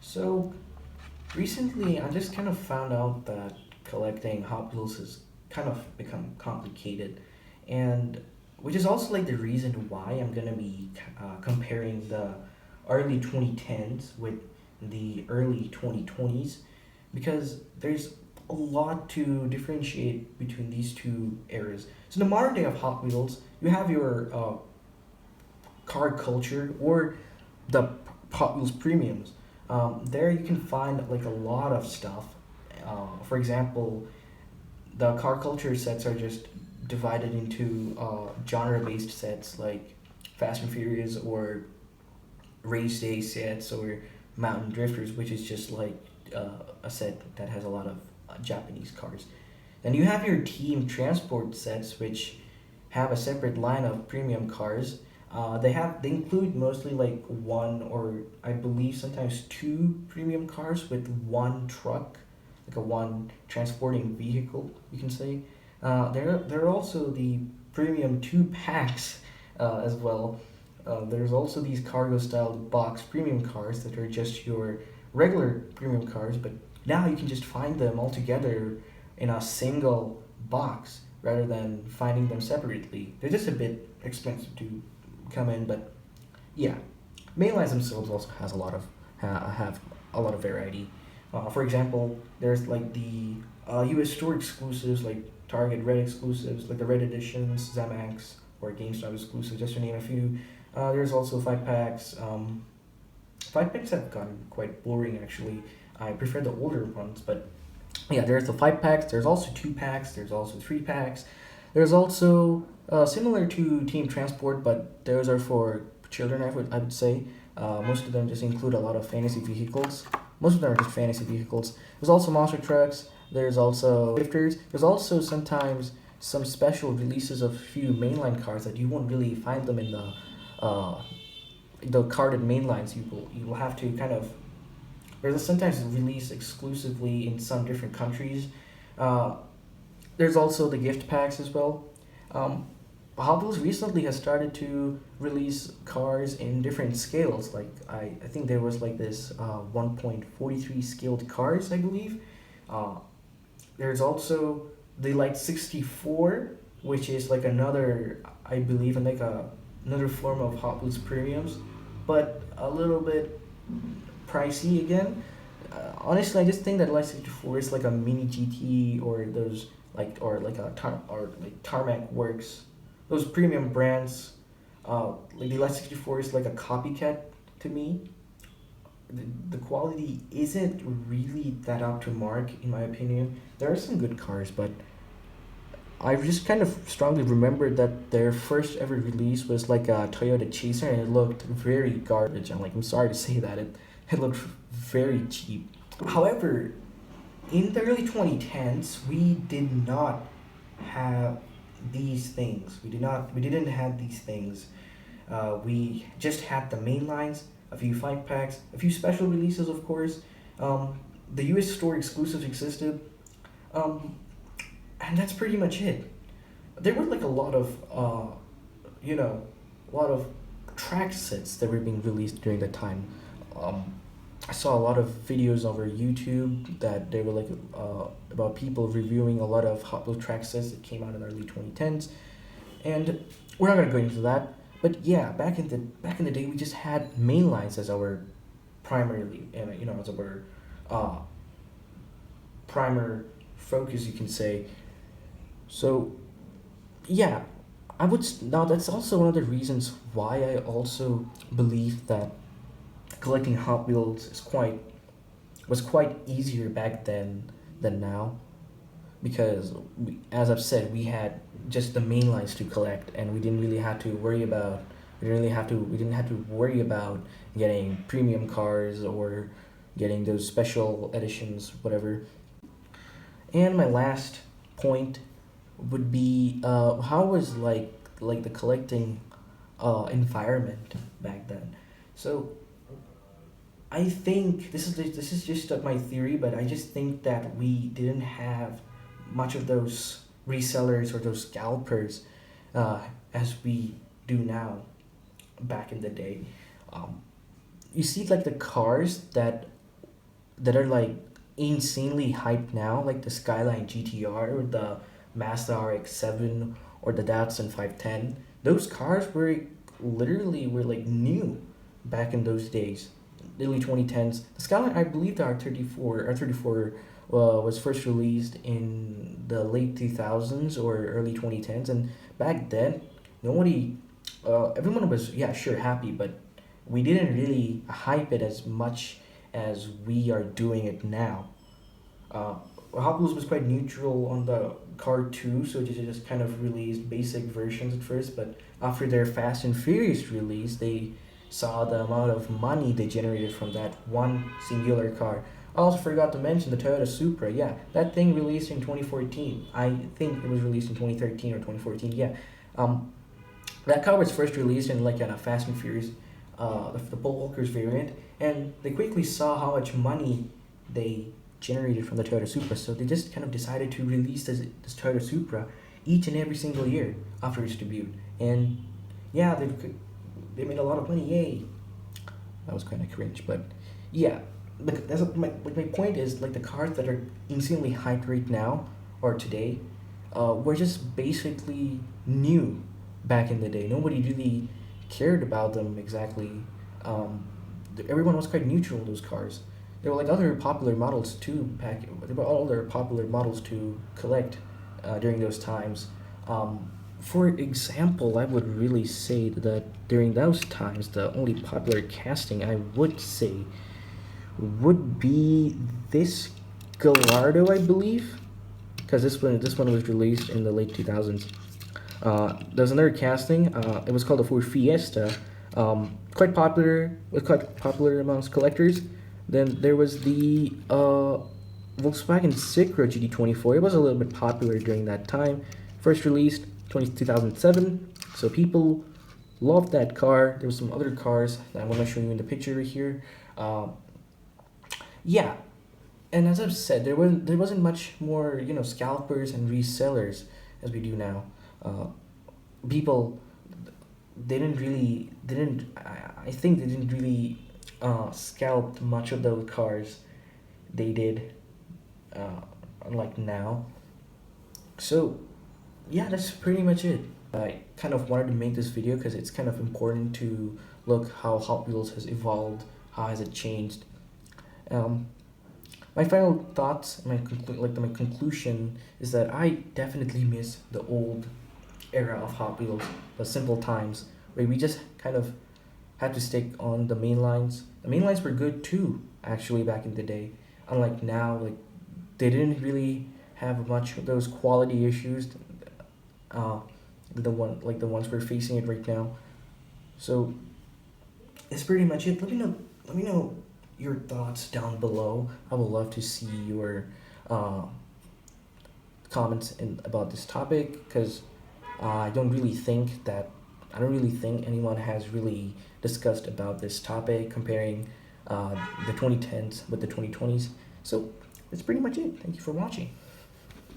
So recently, I just kind of found out that collecting Hot Wheels has kind of become complicated, and which is also like the reason why I'm gonna be comparing the early 2010s with the early 2020s, because there's a lot to differentiate between these two eras. So in the modern day of Hot Wheels, you have your car culture or the Hot Wheels premiums. There you can find like a lot of stuff. For example, the car culture sets are just divided into genre-based sets like Fast and Furious or Race Day sets or Mountain Drifters, which is just like a set that has a lot of Japanese cars. Then you have your team transport sets, which have a separate line of premium cars. They include mostly like one or I believe sometimes two premium cars with one truck, like a one transporting vehicle, you can say. There are also the premium two packs as well. There's also these cargo style box premium cars that are just your regular premium cars, but now you can just find them all together in a single box rather than finding them separately. They're just a bit expensive to come in, but yeah, mainlines themselves also has a lot of have a lot of variety. For example, there's like the U.S. store exclusives like Target Red exclusives, like the Red editions, Zamax or GameStop exclusives, just to name a few. There's also five packs. Five packs have gotten quite boring actually. I prefer the older ones, but yeah, there's the five packs. There's also two packs. There's also three packs. There's also similar to Team Transport, but those are for children. I would say most of them just include a lot of fantasy vehicles. Most of them are just fantasy vehicles. There's also monster trucks. There's also drifters. There's also sometimes some special releases of a few mainline cars that you won't really find them in uh, the carded mainlines. You will have to kind of there's sometimes released exclusively in some different countries. Uh, there's also the gift packs as well. Um, Hobbies recently has started to release cars in different scales. Like I think there was like this 1.43 scaled cars, I believe. Uh, there's also the Light 64, which is like another, I believe, and like another form of Hot Wheels premiums, but a little bit pricey again. Honestly, I just think that Light 64 is like a mini GT or those or like a or like Tarmac Works, those premium brands. Like the Light 64 is like a copycat to me. The quality isn't really that up to mark in my opinion. There are some good cars, but I just kind of strongly remember that their first ever release was like a Toyota Chaser, and it looked very garbage. I'm sorry to say that it looked very cheap. However, in the early 2010s, we did not have these things. We didn't have these things. We just had the main lines, a few five packs, a few special releases, of course. The U.S. store exclusives existed, um, and that's pretty much it. There were like a lot of, you know, a lot of track sets that were being released during that time. Um, I saw a lot of videos over YouTube that they were like about people reviewing a lot of Hot Wheels track sets that came out in the early 2010s, and we're not gonna go into that. But yeah, back in the day, we just had mainlines as our primarily, and as our uh, primer focus, you can say. So yeah, now that's also one of the reasons why I also believe that collecting Hot Wheels was quite easier back then than now, because as I've said, we had just the main lines to collect, and we didn't really have to worry about we didn't have to worry about getting premium cars or getting those special editions, whatever. And my last point would be how was like the collecting environment back then. So I think this is just my theory, but I just think that we didn't have much of those resellers or those scalpers uh, as we do now back in the day. Um, you see, like the cars that that are like insanely hyped now, like the Skyline GTR or the Mazda RX-7 or the Datsun 510. Those cars were like new back in those days, early 2010s. The Skyline, I believe the R34 was first released in the late 2000s or early 2010s, and back then, nobody, everyone was, yeah, sure, happy, but we didn't really hype it as much as we are doing it now. Uh, Hot Wheels was quite neutral on the car too, so they just kind of released basic versions at first. But after their Fast and Furious release, they saw the amount of money they generated from that one singular car. I also forgot to mention the Toyota Supra. Yeah, that thing released in 2014. I think it was released in 2013 or 2014. Yeah, um, that car was first released in like a Fast and Furious, the Paul Walker's variant, and they quickly saw how much money they generated from the Toyota Supra, so they just kind of decided to release this Toyota Supra each and every single year after its debut, and yeah, they made a lot of money. Yay! That was kind of cringe, but yeah, my point is like the cars that are insanely hyped right now or today, were just basically new back in the day. Nobody really cared about them exactly. Um, Everyone was quite neutral on those cars. There were like other popular models too. There were other popular models to collect during those times. For example, I would really say that during those times, the only popular casting I would say would be this Gallardo, I believe, because this one was released in the late 2000s. There's another casting. It was called the Ford Fiesta. Quite popular amongst collectors. Then there was the Volkswagen Syncro GT24. It was a little bit popular during that time. First released 2007. So people loved that car. There was some other cars that I'm going to show you in the picture right here. Yeah, and as I've said, there wasn't much more scalpers and resellers as we do now. Uh, People didn't I think they didn't really scalp much of those cars they did, uh, unlike now. So yeah, that's pretty much it. I kind of wanted to make this video because it's kind of important to look how Hot Wheels has evolved, how has it changed. Um, my final thoughts, my conclusion is that I definitely miss the old era of Hot Wheels, the simple times where we just kind of had to stick on the main lines. The main lines were good too, actually, back in the day. Unlike now, like they didn't really have much of those quality issues, uh, the ones we're facing it right now. So that's pretty much it. Let me know your thoughts down below. I would love to see your uh, comments about this topic because I don't really think anyone has really discussed about this topic comparing the 2010s with the 2020s. So that's pretty much it. Thank you for watching.